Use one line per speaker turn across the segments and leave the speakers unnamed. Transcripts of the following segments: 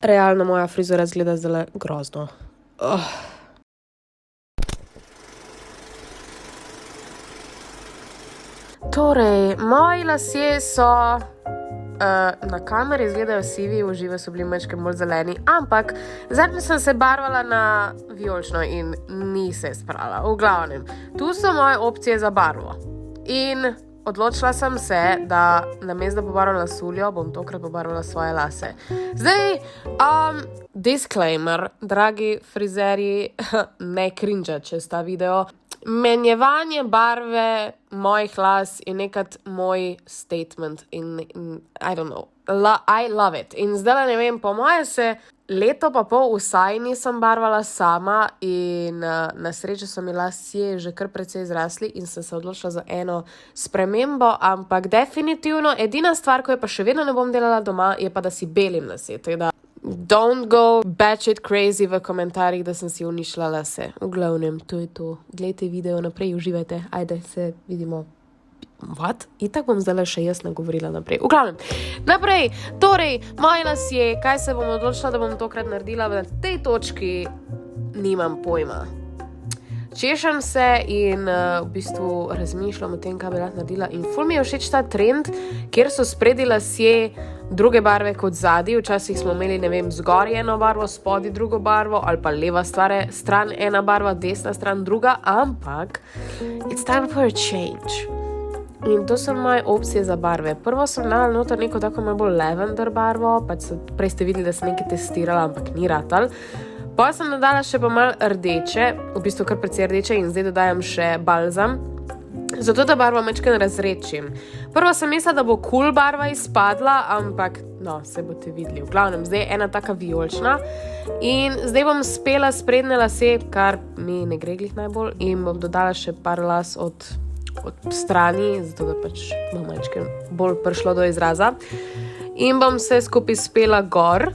Realno moja frizura izgleda zdaj grozno. Torej, moji lasje so na kameri izgledajo sivi, v živo so bili majčkeno bolj zeleni, ampak zadnjič sem se barvala na vijolično in ni se spravila. V glavnem, tu so moje opcije za barvo. In odločila sem se, da namesto da pobarvam lasuljo, bom tokrat pobarvala svoje lase. Zdaj, disclaimer, dragi frizerji, ne cringe čez ta video. Menjevanje barve mojih las je nekrat moj statement in I don't know, I love it. In zdaj ne vem, po moje se leto pa pol vsaj nisem barvala sama in na srečo so mi lasje že kar precej zrasli in sem se odločila za eno spremembo, ampak definitivno edina stvar, ko je pa še vedno ne bom delala doma, je pa, da si belim lase. Teda don't go batshit crazy v komentarjih, da sem si uničila lase. V glavnem, to je to. Glejte video naprej, uživajte. Ajde, se vidimo. What? Itak bom zdaj še jaz nagovorila naprej. V glavnem, naprej. Torej, moji lasje, kaj se bom odločila, da bom tokrat naredila v tej točki, nimam pojma. Češem se in v bistvu razmišljam o tem, kaj bi rad naredila. In ful mi je všeč ta trend, kjer so spredi lasje druge barve kot zadnji. Včasih smo imeli, ne vem, zgoraj eno barvo, spodaj drugo barvo, ali pa leva stran ena barva, desna stran druga, ampak it's time for a change. In to so moje opcije za barve. Prvo sem dala noter neko tako malo bolj lavender barvo, prej ste videli, da sem nekaj testirala, ampak ni ratal. Potem sem dodala še pa malo rdeče, v bistvu kar precej rdeče in zdaj dodajam še balzam, zato da barvo majčkeno razredčim. Prvo sem mislila, da bo cool barva izpadla, ampak no, se boste videli. V glavnem, zdaj je ena taka vijolična in zdaj bom spela sprednje lase, kar mi ne gre glih najbolj, in bom dodala še par las od strani, zato da pač bo majčkeno bolj prišlo do izraza. In bom se skupaj spela gor.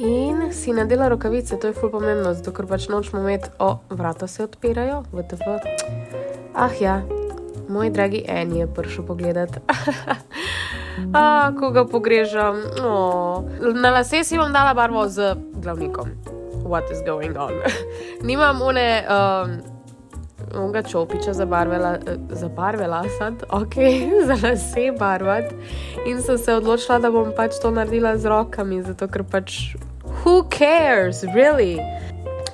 In si nadela rokavice, to je ful pomembno, zato ker pač nočemo imeti, vrata se odpirajo, VTF. Ah ja, moj dragi Annie je prišel pogledat. Ko ga pogrežam. Na lase si bom dala barvo z glavnikom. What is going on? Nimam onega čopiča za barve lasat, za lase barvat. In sem se odločila, da bom pač to naredila z rokami, zato ker pač who cares, really?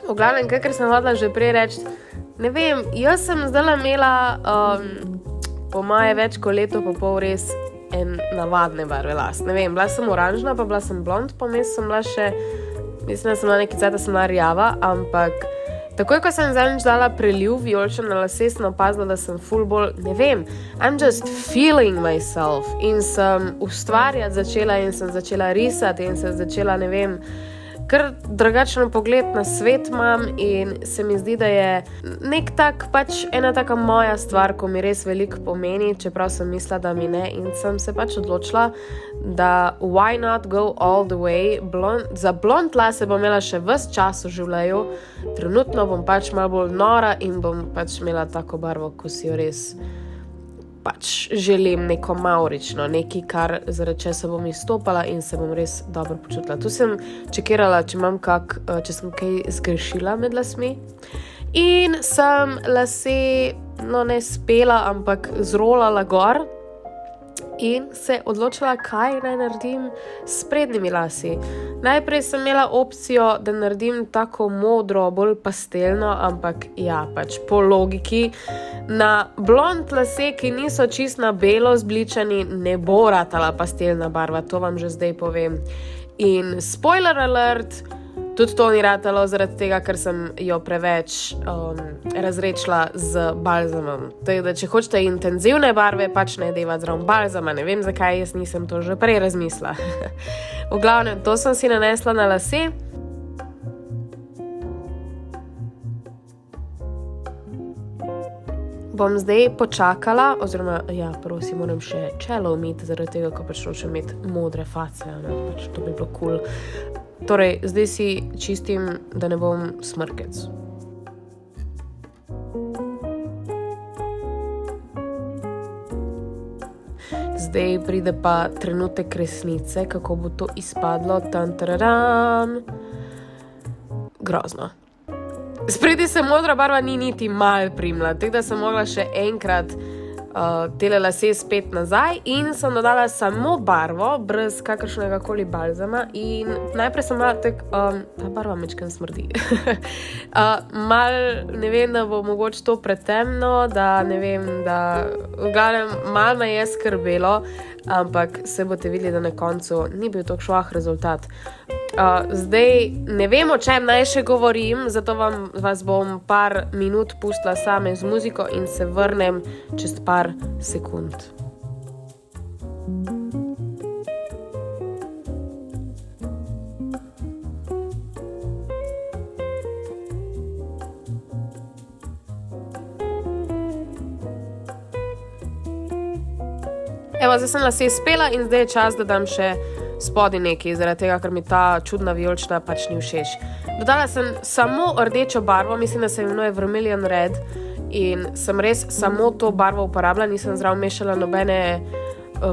V glavnem, kakor sem hodila že prej reči, ne vem, jaz sem zdaj imela po moje več kot leto pa pol res navadne barve las. Ne vem, bila sem oranžna, pa bila sem blond, pomes sem bila še, mislim, da sem bila nekaj cajta, sem bila rjava, ampak takoj, ko sem zadnjič dala preliv vijoličen na lase, sem opazila, da sem ful bolj, ne vem, I'm just feeling myself in sem ustvarjati začela in sem začela risati in sem začela, ne vem, kar drugačen pogled na svet imam in se mi zdi, da je nek tak, pač ena taka moja stvar, ko mi res veliko pomeni, čeprav sem mislila, da mi ne, in sem se pač odločila, da why not go all the way. Za blond lase bom imela še ves čas v življenju, trenutno bom pač malo bolj nora in bom pač imela tako barvo, ko si jo res pač želim, neko maurično, nekaj, kar zaradi česa bom izstopala in se bom res dobro počutila. Tu sem čekirala, če sem kaj zgrešila med lasmi. In sem lase, ne spela, ampak zrolala gor in se odločila, kaj naj naredim s sprednjimi lasi. Najprej sem imela opcijo, da naredim tako modro, bolj pastelno, ampak ja, pač po logiki. Na blond lase, ki niso čist na belo zbličani, ne bo ratala pastelna barva, to vam že zdaj povem. In spoiler alert, tudi to ni ratalo zaradi tega, ker sem jo preveč razredčila z balzamom. Da če hočete intenzivne barve, pač ne devati zraven balzama. Ne vem, zakaj jaz nisem to že prej razmislila. V glavnem, to sem si nanesla na lase. Bom zdaj počakala, oziroma, ja, prvo si moram še čelo umiti, zaradi tega, ko pač nočem imeti modre face, pač to bi bilo cool. Torej, zdaj si čistim, da ne bom smrkec. zdaj pride pa trenutek resnice, kako bo to izpadlo. Tantararam. Grozno. Spredi se modra barva ni niti mal primla, tako da sem mogla še enkrat tele lase spet nazaj in sem dodala samo barvo, brez kakršnega koli balzama in najprej sem bila ta barva mečkam smrdi. Ne vem, da bo mogoče to pretemno, da ne vem, da v glavnem malo me je skrbelo, ampak se boste videli, da na koncu ni bil tako švah rezultat. Zdaj ne vem, o čem naj še govorim, zato vas bom par minut pustila same z muziko in se vrnem čez par sekund. Evo, zdaj sem lase spela in zdaj je čas, da dam še spodaj nekaj, zaradi tega, ker mi ta čudna vijolična pač ni všeč. Dodala sem samo rdečo barvo, mislim, da se imenuje Vermilion Red in sem res samo to barvo uporabila, nisem zraven mešala nobene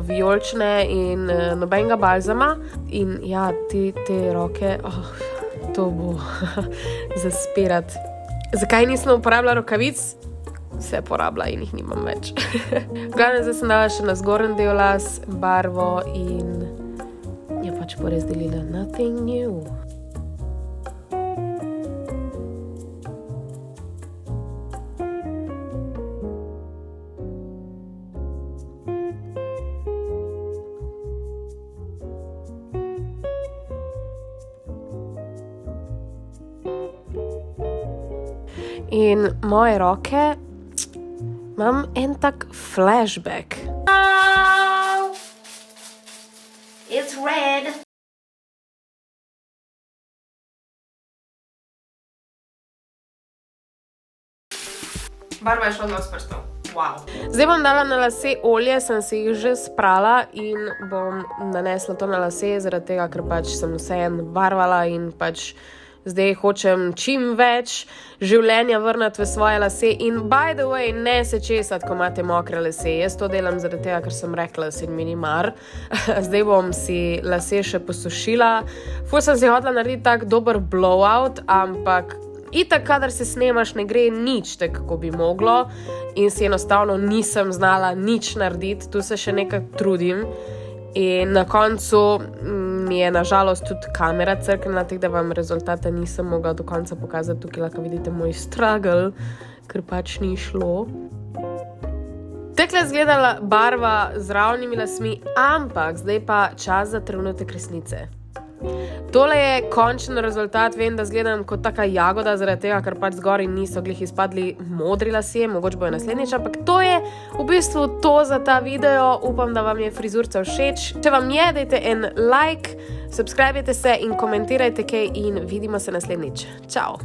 vijolične in nobenega balzama. In ja, te roke, to bo zaspirati. Zakaj nisem uporabila rokavic? Vse porabila in jih nimam več. Glavno, zdaj sem dala še na zgornji del las barvo in je pač porazdelila nothing new. In moje roke, imam en tak flashback.
It's red.
Barva je šla dol s prstov. Wow. Zdaj bom dala na lase olje, sem si jih že sprala in bom nanesla to na lase, zaradi tega, ker pač sem vseeno barvala in pač zdaj hočem čim več življenja vrniti v svoje lase in by the way, ne se česati, ko imate mokre lase. Jaz to delam zaradi tega, ker sem rekla, da se mi ni mar. Zdaj bom si lase še posušila. Ful sem si hotela narediti tak dober blowout, ampak itak, kadar se snemaš, ne gre nič tako, kako bi moglo in si enostavno nisem znala nič narediti, tu se še nekaj trudim. In na koncu mi je nažalost tudi kamera crknila, tako da vam rezultata nisem mogla do konca pokazati. Tukaj lahko vidite moj struggle, ker pač ni šlo. Takole je izgledala barva z ravnimi lasmi, ampak zdaj pa čas za trenutek resnice. Tole je končen rezultat, vem, da izgledam kot taka jagoda, zaradi tega, ker pač zgori niso glih izpadli modri lasje, mogoče bojo naslednjič, ampak to je v bistvu to za ta video. Upam, da vam je frizurca všeč. Če vam je, dajte en like, subscribite se in komentirajte kaj in vidimo se naslednjič. Čau!